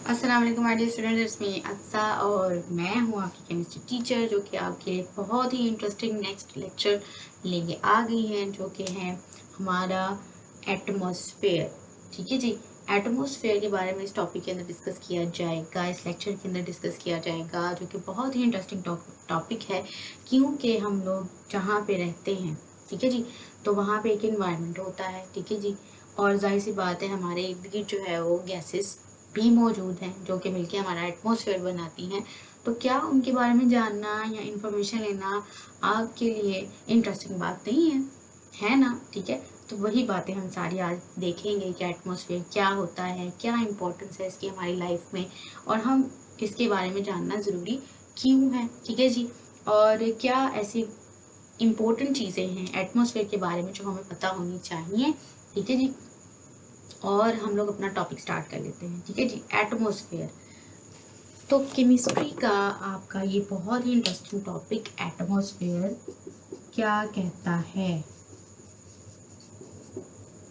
अस्सलाम वालेकुम my dear student, it's me Aqsa और मैं हूँ आपकी केमिस्ट्री टीचर जो कि आपके लिए बहुत ही इंटरेस्टिंग नेक्स्ट लेक्चर लेके आ गई है, जो कि है हमारा एटमॉस्फेयर। ठीक है जी, एटमॉस्फेयर के बारे में इस टॉपिक के अंदर डिस्कस किया जाएगा, इस लेक्चर के अंदर डिस्कस किया जाएगा, जो कि बहुत ही इंटरेस्टिंग टॉपिक है क्योंकि हम लोग जहाँ पे रहते हैं, ठीक है जी, तो वहाँ पे एक इन्वायरमेंट होता है। ठीक है जी, और जाहिर सी बात है हमारे इर्द गिर्द जो है वो गैसेस भी मौजूद हैं जो कि मिलके हमारा एटमॉस्फेयर बनाती हैं। तो क्या उनके बारे में जानना या इन्फॉर्मेशन लेना आपके लिए इंटरेस्टिंग बात नहीं है ना? ठीक है, तो वही बातें हम सारी आज देखेंगे कि एटमॉस्फेयर क्या होता है, क्या इम्पोर्टेंस है इसकी हमारी लाइफ में, और हम इसके बारे में जानना ज़रूरी क्यों है। ठीक है जी, और क्या ऐसी इम्पोर्टेंट चीज़ें हैं एटमॉस्फेयर के बारे में जो हमें पता होनी चाहिए। ठीक है जी, और हम लोग अपना टॉपिक स्टार्ट कर लेते हैं। ठीक है जी, एटमॉस्फेयर। तो केमिस्ट्री का आपका ये बहुत ही इंटरेस्टिंग टॉपिक एटमॉस्फेयर क्या कहता है।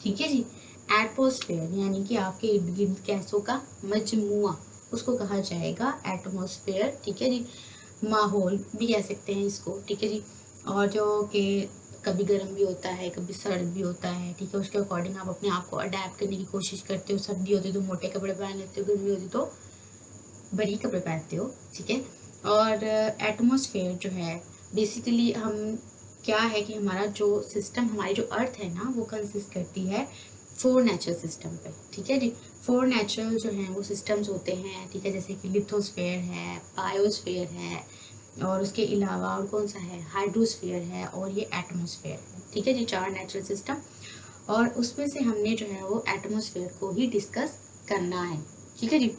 ठीक है जी, एटमॉस्फेयर यानी कि आपके इर्द गिर्द गैसों का मजमुआ, उसको कहा जाएगा एटमॉस्फेयर। ठीक है जी, माहौल भी कह सकते हैं इसको। ठीक है जी, और जो कि कभी गर्म भी होता है, कभी सर्द भी होता है। ठीक है, उसके अकॉर्डिंग आप अपने आप को अडेप्ट करने की कोशिश करते हो। सर्दी होती तो मोटे कपड़े पहन लेते हो, गर्मी होती तो बड़ी कपड़े पहनते हो। ठीक है, और एटमॉस्फेयर जो है बेसिकली हम क्या है कि हमारा जो सिस्टम, हमारी जो अर्थ है ना, वो कंसिस्ट करती है 4 नेचुरल सिस्टम पे। ठीक है जी, 4 नेचुरल जो हैं वो सिस्टम्स होते हैं। ठीक है, जैसे कि लिथोस्फेयर है, बायोस्फेयर है, और उसके अलावा और कौन सा है, हाइड्रोस्फेयर है, और ये एटमॉस्फेयर है। ठीक है जी, 4 नेचुरल सिस्टम, और उसमें से हमने जो है वो एटमॉस्फेयर को ही डिस्कस करना है। ठीक है जी,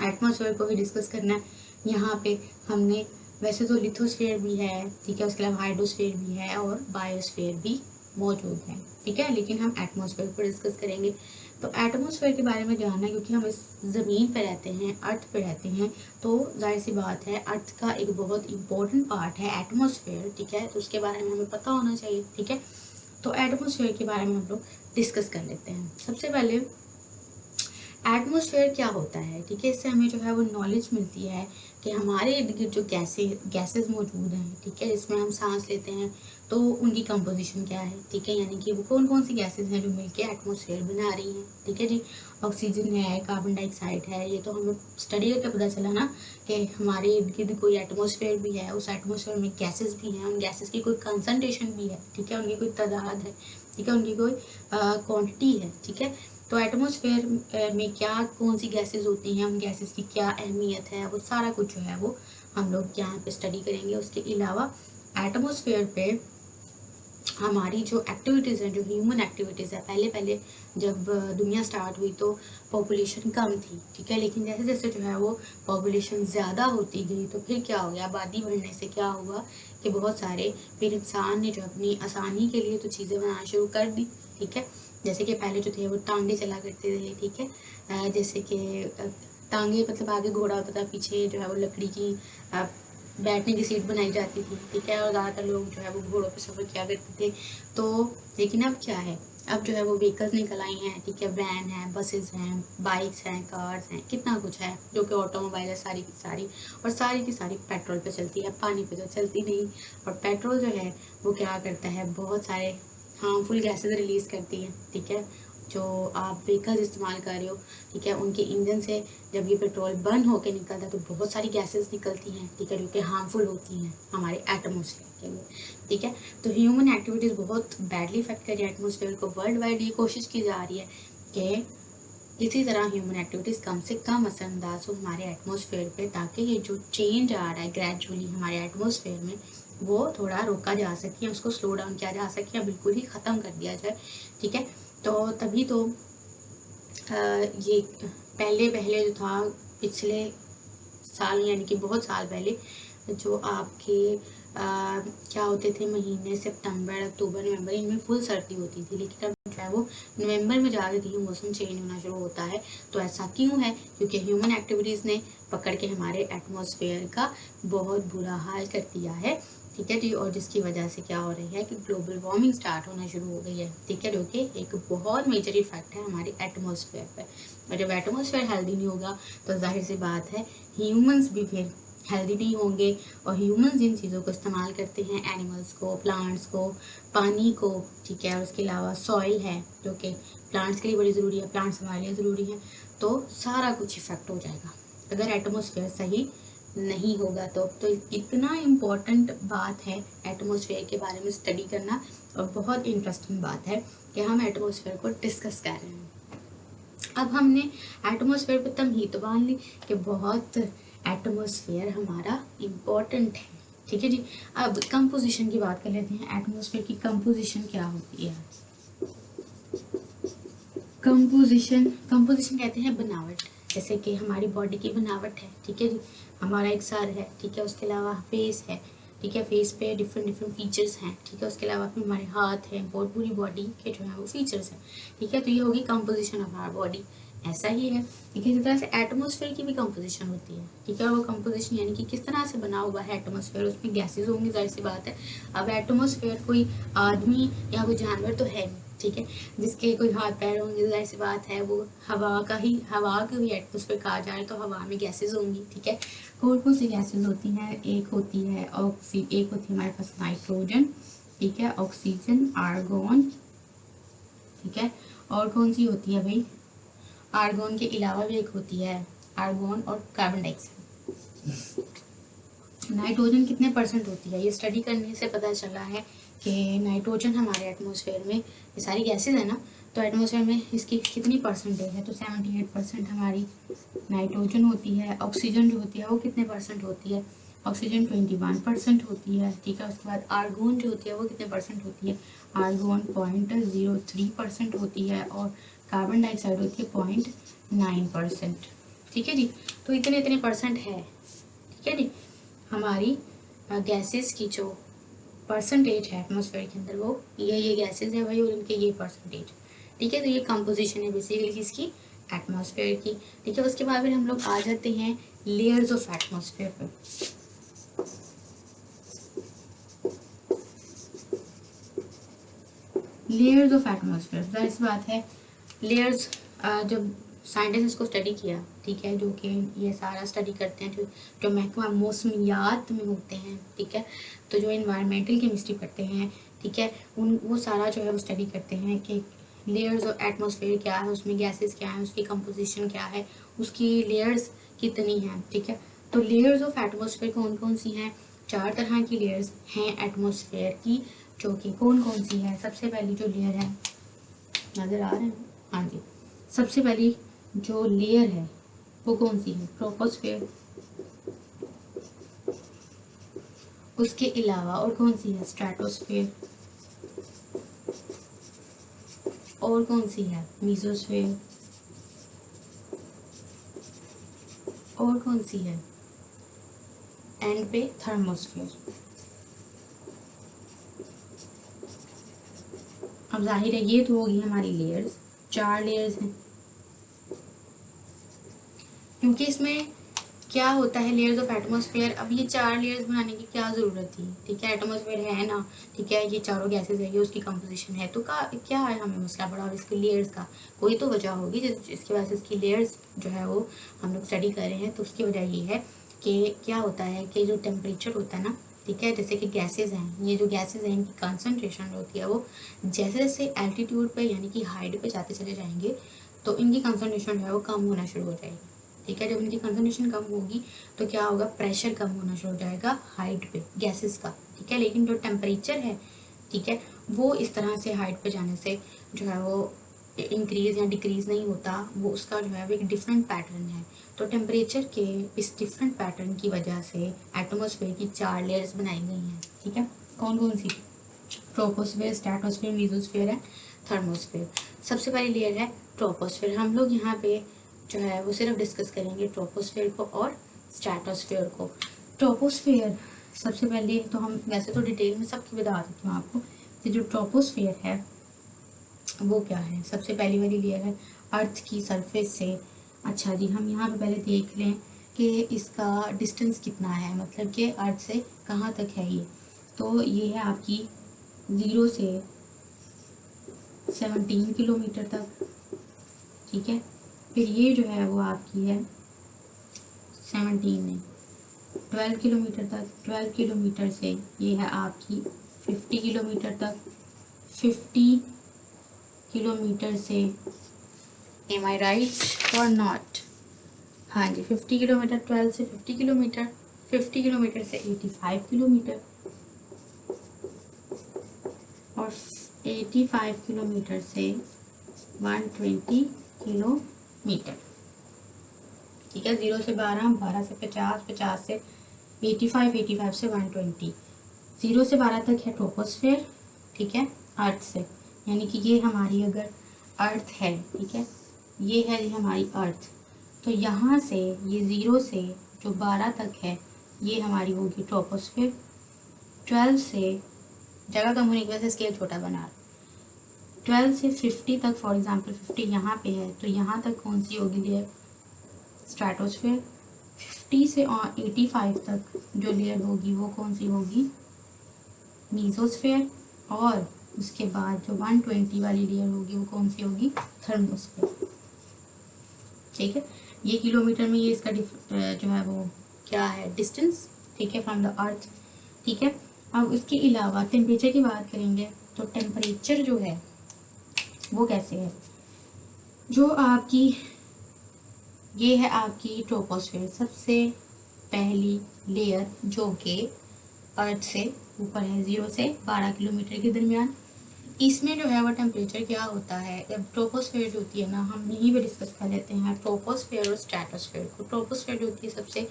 एटमॉस्फेयर को भी डिस्कस करना है यहाँ पे हमने। वैसे तो लिथोस्फेयर भी है, ठीक है, उसके अलावा हाइड्रोस्फेयर भी है और बायोस्फेयर भी मौजूद है। ठीक है, लेकिन हम एटमॉस्फेयर को डिस्कस करेंगे। तो एटमॉस्फेयर के बारे में जानना है क्योंकि हम इस ज़मीन पे रहते हैं, अर्थ पे रहते हैं, तो जाहिर सी बात है अर्थ का एक बहुत इंपॉर्टेंट पार्ट है एटमॉस्फेयर। ठीक है, तो उसके बारे में हमें पता होना चाहिए। ठीक है, तो एटमॉस्फेयर के बारे में हम लोग डिस्कस कर लेते हैं। सबसे पहले एटमॉस्फेयर क्या होता है। ठीक है, इससे हमें जो है वो नॉलेज मिलती है कि हमारे इर्द गिर्द जो गैसेस मौजूद हैं, ठीक है, जिसमें हम सांस लेते हैं, तो उनकी कंपोजिशन क्या है। ठीक है, यानी कि वो कौन कौन सी गैसेस हैं जो मिलके एटमॉस्फेयर बना रही हैं। ठीक है जी, ऑक्सीजन है, कार्बन डाइऑक्साइड है, ये तो हमें स्टडी करके पता चला ना कि हमारे इर्द गिर्द कोई एटमॉस्फेयर भी है, उस एटमॉस्फेयर में गैसेस भी हैं, उन गैसेस की कोई कंसनट्रेशन भी है। ठीक है, उनकी कोई तादाद है। ठीक है, उनकी कोई क्वांटिटी है। ठीक है, तो एटमॉस्फेयर में क्या कौन सी गैसेस होती हैं, उन गैसेस की क्या अहमियत है, वो सारा कुछ जो है वो हम लोग यहाँ पे स्टडी करेंगे। उसके अलावा एटमॉस्फेयर पे हमारी जो एक्टिविटीज़ हैं, जो ह्यूमन एक्टिविटीज़ है, पहले पहले जब दुनिया स्टार्ट हुई तो पॉपुलेशन कम थी। ठीक है, लेकिन जैसे जैसे जो है वो पॉपुलेशन ज़्यादा होती गई तो फिर क्या हो गया, आबादी बढ़ने से क्या हुआ कि बहुत सारे फिर इंसान ने जो अपनी आसानी के लिए तो चीज़ें बनाना शुरू कर दी। ठीक है, जैसे कि पहले जो थे वो टांगे चला करते थे। ठीक है, जैसे कि टांगे मतलब आगे घोड़ा होता था, पीछे जो है वो लकड़ी की बैठने की सीट बनाई जाती थी। ठीक है, और ज़्यादातर लोग जो है वो घोड़ों पे सफ़र किया करते थे। तो लेकिन अब क्या है, अब जो है वो व्हीकल्स निकल आई हैं। ठीक है, वैन है, बसेस हैं, बाइक्स हैं, कार्स हैं, कितना कुछ है जो कि ऑटोमोबाइल है सारी की सारी, और सारी की सारी पेट्रोल पे चलती है, पानी पे तो चलती नहीं। और पेट्रोल जो है वो क्या करता है, बहुत सारे हार्मफुल गैसेज रिलीज़ करती है। ठीक है, जो आप व्हीकल्स इस्तेमाल कर रहे हो, ठीक है, उनके इंजन से जब ये पेट्रोल बर्न होकर निकलता है तो बहुत सारी गैसेस निकलती हैं। ठीक है, जो कि हार्मफुल होती हैं हमारे एटमॉस्फेयर के लिए। ठीक है, तो ह्यूमन एक्टिविटीज़ बहुत बैडली इफेक्ट कर रही है एटमॉस्फेयर को। वर्ल्ड वाइड ये कोशिश की जा रही है कि इसी तरह ह्यूमन एक्टिविटीज़ कम से कम असरअंदाज हो हमारे एटमॉस्फेयर पे, ताकि ये जो चेंज आ रहा है ग्रेजुअली हमारे एटमॉस्फेयर में वो थोड़ा रोका जा सके, उसको स्लो डाउन किया जा सके या बिल्कुल ही ख़त्म कर दिया जाए। ठीक है, तो तभी तो ये पहले पहले जो था पिछले साल यानी कि बहुत साल पहले जो आपके क्या होते थे महीने, सितंबर, अक्टूबर, नवंबर, इनमें फुल सर्दी होती थी। लेकिन अब जो है वो नवंबर में जाकर कहीं मौसम चेंज होना शुरू होता है। तो ऐसा क्यों है, क्योंकि ह्यूमन एक्टिविटीज़ ने पकड़ के हमारे एटमॉस्फेयर का बहुत बुरा हाल कर दिया है। ठीक है जी। और जिसकी वजह से क्या हो रही है कि ग्लोबल वार्मिंग स्टार्ट होना शुरू हो गई है, ठीक है, जो कि एक बहुत मेजर इफेक्ट है हमारे एटमॉस्फेयर पे। और जब एटमॉस्फेयर हेल्दी नहीं होगा तो जाहिर सी बात है ह्यूमंस भी फिर हेल्दी नहीं होंगे। और ह्यूमंस जिन चीज़ों को इस्तेमाल करते हैं, एनिमल्स को, प्लांट्स को, पानी को, ठीक है, और उसके अलावा सॉइल है जो कि प्लांट्स के लिए बड़ी ज़रूरी है, प्लांट्स हमारे लिए ज़रूरी है, तो सारा कुछ इफेक्ट हो जाएगा अगर एटमॉस्फेयर सही नहीं होगा तो इतना इम्पोर्टेंट बात है एटमॉस्फेयर के बारे में स्टडी करना। और बहुत इंटरेस्टिंग बात है कि हम एटमॉस्फेयर को डिस्कस कर रहे हैं। अब हमने एटमॉस्फेयर पे तमहीद तो बांध ली कि बहुत एटमॉस्फेयर हमारा इम्पोर्टेंट है, ठीक है जी। अब कंपोजिशन की बात कर लेते हैं। एटमॉस्फेयर की कंपोजिशन क्या होती है? कंपोजिशन कहते हैं बनावट। जैसे कि हमारी बॉडी की बनावट है, ठीक है जी, हमारा एक सर है, ठीक है, उसके अलावा फेस है, ठीक है, फेस पे डिफरेंट डिफरेंट फीचर्स हैं, ठीक है, उसके अलावा फिर हमारे हाथ हैं, बहुत पूरी बॉडी के जो है वो फीचर्स हैं, ठीक है। तो ये होगी कंपोजिशन ऑफ आवर बॉडी। ऐसा ही है, ठीक है। इसी तरह से एटमॉस्फेयर की भी कंपोजिशन होती है, ठीक है। वो कंपोजिशन यानी कि किस तरह से बना हुआ है एटमॉस्फेयर, उसमें गैसेज होंगी, जाहिर सी बात है। अब एटमॉस्फेयर कोई आदमी या कोई जानवर तो है नहीं, ठीक है, जिसके कोई हाथ पैर होंगे, जाहिर सी बात है वो हवा को ही एटमॉस्फेयर कहा जाए तो हवा में गैसेज होंगी, ठीक है। कौन कौन सी गैसेज होती हैं? एक होती है हमारे पास नाइट्रोजन, ठीक है, ऑक्सीजन, आर्गोन, ठीक है। और कौन सी होती है भाई? आर्गोन के अलावा भी एक होती है आर्गोन और कार्बन डाइऑक्साइड। नाइट्रोजन कितने परसेंट होती है? ये स्टडी करने से पता चला है कि नाइट्रोजन हमारे एटमॉस्फेयर में, ये सारी गैसेज है ना, तो एटमॉस्फेयर में इसकी कितनी परसेंटेज है? तो 78% हमारी नाइट्रोजन होती है। ऑक्सीजन जो होती है वो कितने परसेंट होती है? ऑक्सीजन 21% होती है, ठीक है। उसके बाद आर्गोन जो होती है वो कितने परसेंट होती है? आर्गोन 0.03% होती है। और कार्बन डाइऑक्साइड होती है 0.9%, ठीक है जी। तो इतने इतने परसेंट है, ठीक है जी। हमारी गैसेस की जो परसेंटेज है एटमॉस्फेयर के अंदर, वो ये गैसेस है भाई, और इनके ये परसेंटेज, ठीक है। तो ये कंपोजिशन है बेसिकली इसकी, एटमॉस्फेयर की, ठीक है। उसके बाद फिर हम लोग आ जाते हैं लेयर्स ऑफ एटमॉस्फेयर पर। लेयर्स ऑफ एटमॉस्फेयर, जाहिर सी बात है लेयर्स, जब साइंटिस्ट इसको स्टडी किया, ठीक है, जो कि ये सारा स्टडी करते हैं जो महकमा मौसमियात में होते हैं, ठीक है, तो जो इन्वायरमेंटल केमिस्ट्री पढ़ते हैं, ठीक है, वो सारा जो है वो स्टडी करते हैं कि लेयर्स ऑफ एटमॉस्फेयर क्या है, उसमें गैसेस क्या है, उसकी कंपोजिशन क्या है, उसकी लेयर्स कितनी हैं, ठीक है। तो लेयर्स ऑफ एटमॉस्फेयर कौन कौन सी हैं? 4 तरह की लेयर्स हैं एटमॉस्फेयर की, जो कि कौन कौन सी है? सबसे पहली जो लेयर है, नज़र आ रहे हैं? हाँ जी। सबसे पहली जो लेयर है वो कौन सी है? ट्रोपोस्फेयर। उसके अलावा और कौन सी है? स्ट्रेटोस्फेयर। और कौन सी है? मीजोस्फेयर। और कौन सी है? एंड पे थर्मोस्फेयर। अब जाहिर है ये तो होगी हमारी लेयर्स, 4 लेयर्स हैं। क्योंकि इसमें क्या होता है लेयर्स ऑफ एटमॉस्फेयर, अब ये 4 लेयर्स बनाने की क्या ज़रूरत थी? ठीक है, एटमॉस्फेयर है ना, ठीक है, ये चारों गैसेज है, ये उसकी कंपोजिशन है, तो क्या है हमें मसला पड़ा इसके लेयर्स का? कोई तो वजह होगी जिसकी वजह से इसकी लेयर्स जो है वो हम लोग स्टडी कर रहे हैं। तो उसकी वजह ये है कि क्या होता है कि जो टेम्परेचर होता है ना, ठीक है, जैसे कि गैसेज हैं, ये जो गैसेज हैं इनकी कंसनट्रेशन होती है वो जैसे जैसे एल्टीट्यूड पे यानी कि हाइट पे जाते चले जाएंगे तो इनकी कंसनट्रेशन जो है वो कम होना शुरू हो जाएगी, ठीक है। जब इनकी कंसनट्रेशन कम होगी तो क्या होगा? प्रेशर कम होना शुरू हो जाएगा हाइट पे गैसेस का, ठीक है। लेकिन जो टेम्परेचर है, ठीक है, वो इस तरह से हाइट पे जाने से जो है वो इंक्रीज या डिक्रीज नहीं होता, वो उसका जो है वो एक डिफरेंट पैटर्न है। तो टेम्परेचर के इस डिफरेंट पैटर्न की वजह से एटमॉस्फेयर की 4 लेयर्स बनाई गई हैं, ठीक है। कौन कौन सी? Troposphere, stratosphere, mesosphere and thermosphere. सबसे पहली लेयर है ट्रोपोस्फेयर। हम लोग यहाँ पे जो है वो सिर्फ डिस्कस करेंगे ट्रोपोस्फेयर को और स्ट्रेटोस्फेयर को। ट्रोपोस्फेयर सबसे पहले तो हम वैसे तो डिटेल में सबकी बता देती हूँ आपको कि जो ट्रोपोस्फेयर है वो क्या है। सबसे पहली वाली लेयर है अर्थ की सरफेस से। अच्छा जी, हम यहाँ पे पहले देख लें कि इसका डिस्टेंस कितना है, मतलब कि अर्थ से कहाँ तक है ये। तो ये है आपकी 0 से 17 किलोमीटर तक, ठीक है। फिर ये जो है वो आपकी है 17 में 12 किलोमीटर तक, 12 किलोमीटर से ये है आपकी 50 किलोमीटर तक, 50 किलोमीटर से, एम आई राइट और नॉट? हाँ जी, 50 किलोमीटर, 12 से 50 किलोमीटर, 50 किलोमीटर से 85 किलोमीटर, और 85 किलोमीटर से 120 किलोमीटर, ठीक है। 0 से 12, 12 से 50, 50 से 85, 85 से 120, 0 से 12 तक है ट्रोपोस्फेयर, ठीक है, अर्थ से, यानी कि ये हमारी अगर अर्थ है, ठीक है, ये है ये हमारी अर्थ, तो यहाँ से ये 0 से जो 12 तक है ये हमारी होगी ट्रोपोस्फेयर। 12 से जगह कम होने की वजह से स्केल छोटा बना, 12 से 50 तक, फॉर एग्जांपल 50 यहाँ पे है तो यहाँ तक कौन सी होगी लेयर? स्ट्रेटोस्फेयर। 50 से 85 तक जो लेयर होगी वो कौन सी होगी? मीजोस्फेयर। और उसके बाद जो 120 वाली लेयर होगी वो कौन सी होगी? थर्मोस्फेयर, ठीक है। ये किलोमीटर में ये इसका जो है वो क्या है? डिस्टेंस, ठीक है, फ्रॉम द अर्थ, ठीक है। अब उसके अलावा टेम्परेचर की बात करेंगे तो टेम्परेचर जो है वो कैसे है? जो आपकी ये है आपकी ट्रोपोस्फेयर, सबसे पहली लेयर जो कि अर्थ से ऊपर है, 0 से 12 किलोमीटर के दरमियान। इसमें जो है वो टेम्परेचर क्या होता है? जब ट्रोपोस्फेयर जो होती है ना, हम यहीं पे डिस्कस कर लेते हैं ट्रोपोस्फेयर और स्ट्रेटोस्फेयर को। ट्रोपोस्फेयर जो होती है सबसे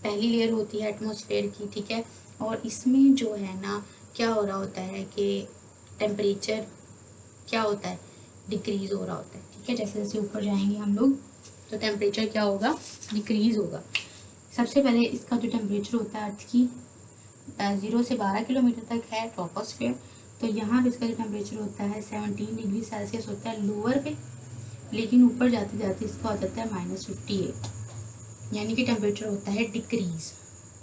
पहली लेयर होती है एटमॉस्फेयर की, ठीक है। और इसमें जो है ना क्या हो रहा होता है कि टेम्परेचर क्या होता है? डिक्रीज हो रहा होता है, ठीक है। जैसे जैसे ऊपर जाएंगे हम लोग तो टेम्परेचर क्या होगा? डिक्रीज होगा। सबसे पहले इसका जो टेम्परेचर होता है अर्थ की 0 से 12 किलोमीटर तक है ट्रोपोस्फेयर, तो यहाँ पे इसका जो टेम्परेचर होता है 17 डिग्री सेल्सियस होता है लोअर पे, लेकिन ऊपर जाते जाते इसका हो जाता है -58, यानी कि टेम्परेचर होता है डिक्रीज।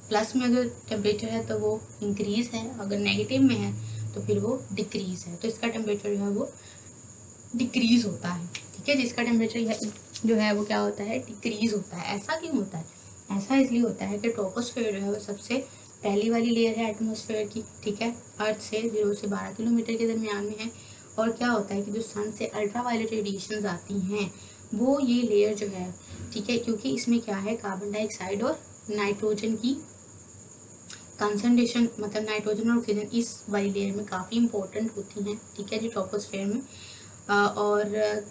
प्लस में अगर टेम्परेचर है तो वो इंक्रीज है, अगर नेगेटिव में है तो फिर वो डिक्रीज है, तो इसका टेम्परेचर जो है वो डिक्रीज होता है, ठीक है। जिसका टेम्परेचर जो है वो क्या होता है? डिक्रीज होता है। ऐसा क्यों होता है? ऐसा इसलिए होता है कि ट्रोपोस्फेयर जो है वो सबसे पहली वाली लेयर है एटमॉस्फेयर की, ठीक है, अर्थ से 0 से 12 किलोमीटर के दरमियान में है। और क्या होता है कि जो सन से अल्ट्रावायलेट रेडिएशंस आती हैं वो ये लेयर जो है, ठीक है, क्योंकि इसमें क्या है? कार्बन डाइऑक्साइड और नाइट्रोजन की कंसंट्रेशन, मतलब नाइट्रोजन और ऑक्सीजन इस वाली लेयर में काफ़ी इंपॉर्टेंट होती हैं, ठीक है जी, ट्रोपोस्फेयर में। और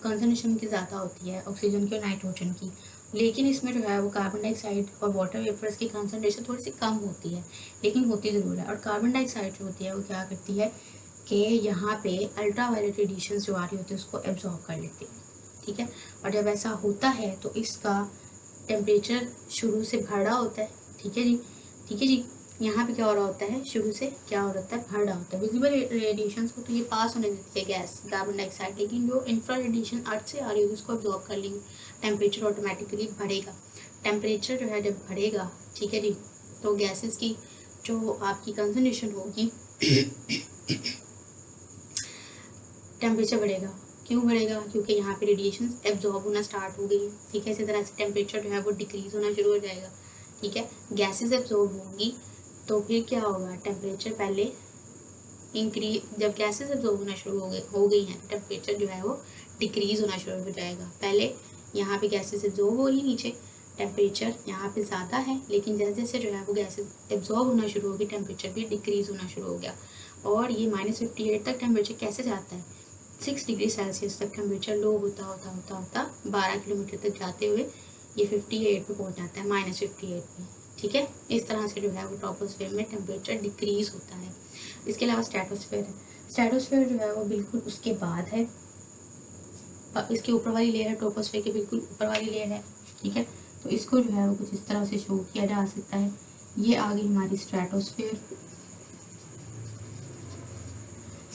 कंसंट्रेशन की ज़्यादा होती है ऑक्सीजन की और नाइट्रोजन की, लेकिन इसमें जो है वो कार्बन डाइऑक्साइड और वाटर वेपर्स की कंसंट्रेशन थोड़ी सी कम होती है, लेकिन होती ज़रूर है। और कार्बन डाइऑक्साइड जो होती है वो क्या करती है कि यहाँ पे अल्ट्रावायलेट रेडिएशन जो आ रही होती है उसको एब्जॉर्ब कर लेती है, ठीक है। और जब ऐसा होता है तो इसका टेम्परेचर शुरू से बढ़ा होता है, ठीक है जी, ठीक है जी। यहाँ पे क्या हो रहा होता है? शुरू से क्या हो रहा है? बढ़ रहा होता है। विजिबल रेडिएशंस को तो ये पास होने देती है गैस कार्बन डाइऑक्साइड, लेकिन जो इंफ्रा रेडिएशन अर्थ से आ रही होगी उसको अब्जॉर्ब कर लेंगे, टेम्परेचर ऑटोमेटिकली बढ़ेगा। टेम्परेचर जो है जब बढ़ेगा, ठीक है जी, तो गैसेस की जो आपकी कंसंट्रेशन होगी टेम्परेचर बढ़ेगा। क्यों बढ़ेगा? क्योंकि यहाँ पे रेडिएशन एब्जॉर्ब होना स्टार्ट हो गई है, ठीक है। इसी तरह से टेम्परेचर जो है वो डिक्रीज होना शुरू हो जाएगा, ठीक है। गैसेस एब्जॉर्ब होंगी तो फिर क्या होगा? टेम्परेचर पहले इंक्रीज, जब गैसेस एब्जॉर्ब होना शुरू हो गई हैं तो टेम्परेचर जो है वो डिक्रीज होना शुरू हो जाएगा। पहले यहाँ पे गैसेस एब्जॉर्ब हो रही, नीचे टेम्परेचर यहाँ पे ज़्यादा है, लेकिन जैसे जैसे जो है वो गैसेस एब्जॉर्ब होना शुरू होगी टेम्परेचर भी डिक्रीज होना शुरू हो गया। और ये -58 तक टेम्परेचर कैसे जाता है? 6 डिग्री सेल्सियस तक टेम्परेचर लो होता होता होता होता 12 किलोमीटर तक जाते हुए ये 58 पे पहुंच जाता है, -58 पे, ठीक है। इस तरह से जो है वो ट्रोपोस्फेयर में टेम्परेचर डिक्रीज होता है। इसके अलावा स्ट्रेटोस्फेयर है। स्ट्रेटोस्फेयर जो है वो बिल्कुल उसके बाद है, इसके ऊपर वाली लेयर है, ट्रोपोस्फेयर के बिल्कुल ऊपर वाली लेयर है, ठीक है। तो इसको जो है वो कुछ इस तरह से शो किया जा सकता है। ये आ गई हमारी स्ट्रेटोस्फेयर।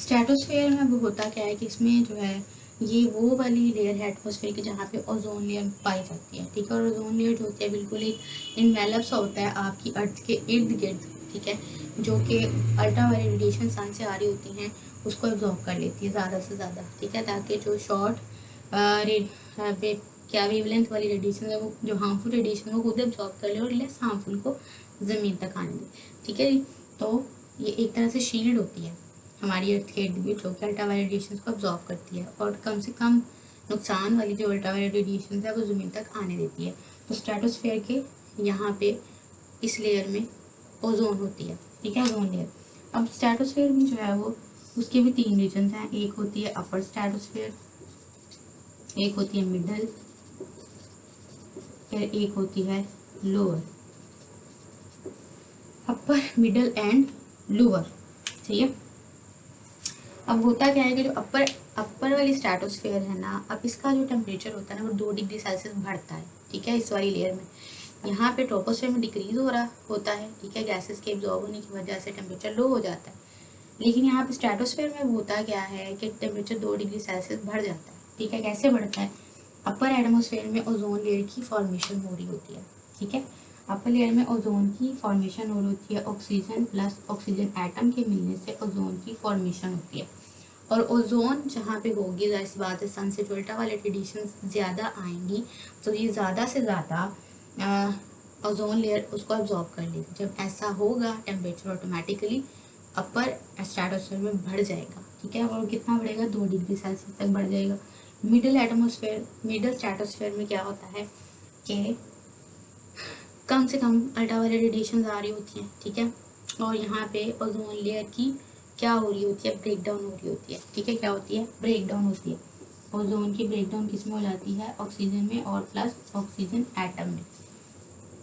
स्ट्रेटोस्फेयर में वो होता क्या है कि इसमें जो है ये वो वाली लेयर है एटमॉस्फेयर की जहाँ पे ओजोन लेयर पाई जाती है, ठीक है। और ओजोन लेयर जो होती है बिल्कुल एक इनवेलप सा होता है आपकी अर्थ के इर्द गिर्द, ठीक है, जो कि अल्ट्रावायलेट रेडिएशन सन से आ रही होती हैं उसको एब्जॉर्ब कर लेती है ज़्यादा से ज़्यादा, ठीक है, ताकि जो शॉर्ट क्या वेवलेंथ वाली रेडिएशन है वो जो हार्मफुल रेडिएशन है वो खुद एब्जॉर्ब कर ले और लेस हार्मफुल को ज़मीन तक आने दे, ठीक है जी। तो ये एक तरह से शील्ड होती है हमारी अर्थ के इर्द गिर्द जो कि अल्ट्रावायलेट रेडिएशन को एब्जॉर्ब करती है और कम से कम नुकसान वाली जो अल्ट्रावायलेट रेडिएशन है वो ज़मीन तक आने देती है। तो स्ट्रेटोस्फेयर के यहाँ पे इस लेयर में ओजोन होती है, ठीक है, ओजोन लेयर। अब स्ट्रेटोस्फेयर में जो है वो उसके भी 3 रीजन्स हैं, एक होती है अपर स्ट्रेटोस्फेयर, एक होती है मिडल, फिर एक होती है lower, upper middle and lower, ठीक है। अब होता क्या है कि जो अपर वाली स्ट्रेटोस्फेयर है ना, अब इसका जो टेम्परेचर होता है ना वो 2 डिग्री सेल्सियस बढ़ता है, ठीक है, इस वाली लेयर में। यहाँ पे ट्रोपोस्फेयर में डिक्रीज हो रहा होता है, ठीक है, गैसेस के एब्जॉर्ब होने की वजह से टेम्परेचर लो हो जाता है। लेकिन यहाँ पे स्ट्रेटोस्फेयर में होता क्या है कि टेम्परेचर 2 डिग्री सेल्सियस बढ़ जाता है, ठीक है। कैसे बढ़ता है? अपर एटमोसफेयर में ओजोन लेयर की फॉर्मेशन हो रही होती है, ठीक है, अपर लेयर में ओजोन की फॉर्मेशन हो रही होती है, ऑक्सीजन प्लस ऑक्सीजन एटम के मिलने से ओजोन की फॉर्मेशन होती है। और ओजोन जहाँ पे होगी, जाहिर सी बात है सन से जो अल्ट्रावायलेट रेडिएशन ज़्यादा आएंगी तो ये ज़्यादा से ज़्यादा ओजोन लेयर उसको एब्जॉर्ब कर लेगी। जब ऐसा होगा टेम्परेचर ऑटोमेटिकली अपर स्ट्रेटोस्फेयर में बढ़ जाएगा, ठीक है, और कितना बढ़ेगा? 2 डिग्री सेल्सियस तक बढ़ जाएगा। मिडल स्ट्रेटोस्फेयर में क्या होता है कि कम से कम अल्ट्रावायलेट रेडिएशन आ रही होती हैं, ठीक है, और यहाँ पे ओजोन लेयर की क्या हो रही होती है? ब्रेक डाउन हो रही होती है, ठीक है, क्या होती है? ब्रेक डाउन होती है। ओजोन की ब्रेक डाउन किस में हो जाती है? ऑक्सीजन में और प्लस ऑक्सीजन एटम में,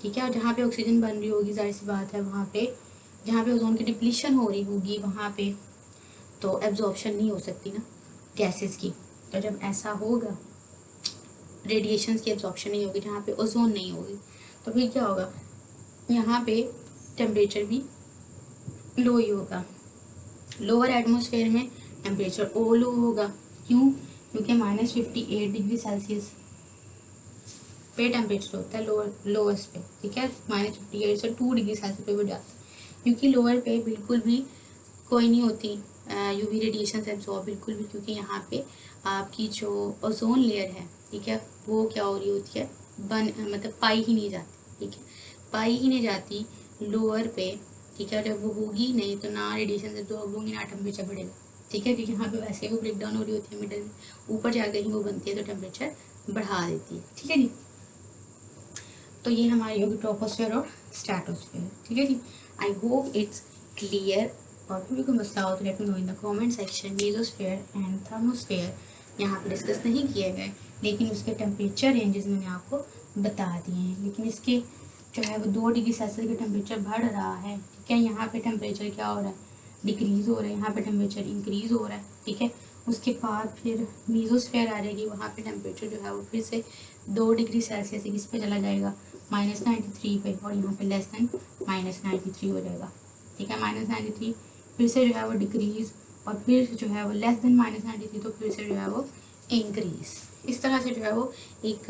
ठीक है। और जहाँ पे ऑक्सीजन बन रही होगी, जाहिर सी बात है वहाँ पे जहाँ पे ओजोन की डिप्लीशन हो रही होगी वहाँ पे तो एब्जॉर्प्शन नहीं हो सकती ना गैसेस की। तो जब ऐसा होगा, रेडिएशंस की एब्जॉर्प्शन नहीं होगी जहाँ पे ओजोन नहीं होगी, तो फिर क्या होगा? यहाँ पे टेम्परेचर भी लो ही होगा। लोअर एटमोसफेयर में टेम्परेचर और लो होगा। क्यों? क्योंकि -58 डिग्री सेल्सियस पे टेम्परेचर होता है लोअर्स पे, ठीक है, -58 से 2 डिग्री सेल्सियस पे बढ़ जाता है, क्योंकि लोअर पे बिल्कुल भी कोई नहीं होती यूवी रेडिएशन से एब्जॉर्ब बिल्कुल भी, क्योंकि यहाँ पे आपकी जो ओजोन लेयर है, ठीक है, वो क्या हो रही होती है? मतलब पाई ही नहीं जाती, ठीक है, पाई ही नहीं जाती लोअर पे, ठीक है। जब वो होगी नहीं तो ना रेडिएशन से एब्जॉर्ब होंगी ना टेम्परेचर बढ़ेगा, ठीक है, क्योंकि यहाँ पे वैसे वो ब्रेक डाउन हो रही होती है मिडल में, ऊपर जाकर ही वो बनती है तो टेम्परेचर बढ़ा देती है, ठीक है जी। तो ये हमारी होगी ट्रोपोस्फेयर और स्ट्रेटोस्फेयर, ठीक है जी। I hope it's clear. और भी कोई मसला हो तो let me know in the comment section. Mesosphere and thermosphere यहाँ पे डिस्कस नहीं किए गए, लेकिन उसके टेम्परेचर रेंजेस मैंने आपको बता दिए हैं। लेकिन इसके जो है वो 2 डिग्री सेल्सियस का टेम्परेचर बढ़ रहा है, ठीक है, यहाँ पे टेम्परेचर क्या हो रहा है? डिक्रीज़ हो रहा है, यहाँ पे टेम्परेचर इंक्रीज़ हो रहा है, ठीक है। उसके बाद फिर मेसोस्फेयर आ जाएगी, वहाँ पे टेम्परेचर जो है वो फिर से 2 डिग्री सेल्सियस किस पे चला जाएगा? -93 पे, और यहाँ पे लेस देन -93 हो जाएगा, ठीक है, -93 फिर से जो है वो डिक्रीज़, और फिर जो है वो लेस देन -93 तो फिर से जो है वो इंक्रीज़। इस तरह से जो है वो एक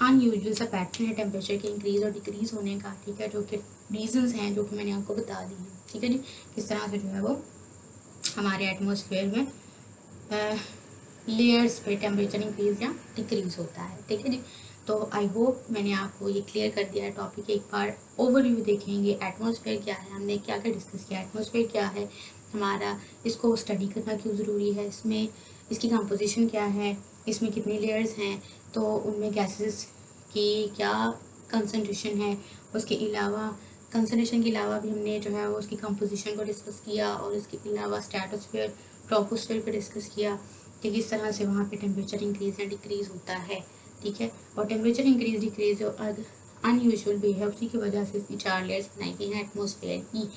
अनयूजुअल सा पैटर्न है टेम्परेचर के इंक्रीज़ और डिक्रीज़ होने का, ठीक है, जो कि रीजंस हैं जो कि मैंने आपको बता दी हैं, ठीक है जी। किस तरह से जो है वो हमारे एटमॉस्फेयर में लेयर्स पे टेम्परेचर इंक्रीज या डिक्रीज होता है, ठीक है जी। तो आई होप मैंने आपको ये क्लियर कर दिया है टॉपिक। एक बार ओवरव्यू देखेंगे, एटमॉस्फेयर क्या है, हमने क्या क्या डिस्कस किया, एटमॉस्फेयर क्या है हमारा, इसको स्टडी करना क्यों ज़रूरी है, इसमें इसकी कंपोजिशन क्या है, इसमें कितनी लेयर्स हैं, तो उनमें गैसेस की क्या कंसनट्रेशन है, उसके अलावा कंसनट्रेशन के अलावा भी हमने जो है वो उसकी कंपोजिशन को डिस्कस किया, और उसके अलावा स्ट्रेटोस्फेयर ट्रोपोस्फेयर पर डिस्कस किया कि किस तरह से वहाँ पे टेम्परेचर इंक्रीज या डिक्रीज़ होता है, ठीक है। और टेम्परेचर इंक्रीज डिक्रीज जो अनयूजुअल भी है उसी की वजह से इसकी 4 लेयर्स बनाई गई हैं एटमॉस्फेयर की।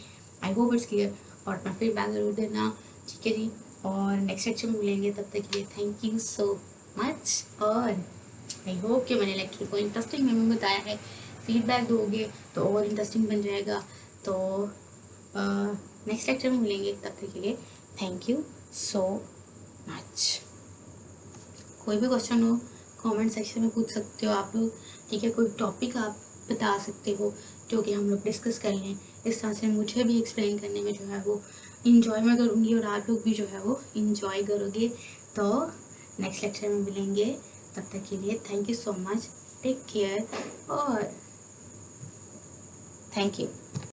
आई होप इट्स क्लियर, और अपना फीडबैक ज़रूर देना, ठीक है जी। और नेक्स्ट लेक्चर में मिलेंगे, तब तक के लिए थैंक यू सो मच। और आई होप कि मैंने लेक्चर को इंटरेस्टिंग में बताया है, फीडबैक दोगे तो और इंटरेस्टिंग बन जाएगा। तो नेक्स्ट लेक्चर में मिलेंगे, तब तक के लिए थैंक यू सो मच। कोई भी क्वेश्चन हो कमेंट सेक्शन में पूछ सकते हो आप लोग, ठीक है, कोई टॉपिक आप बता सकते हो, जो कि हम लोग डिस्कस कर लें। इस तरह से मुझे भी एक्सप्लेन करने में जो है वो इंजॉय मैं करूँगी और आप लोग भी जो है वो इंजॉय करोगे। तो नेक्स्ट लेक्चर में मिलेंगे, तब तक के लिए thank you so much, take care और थैंक यू।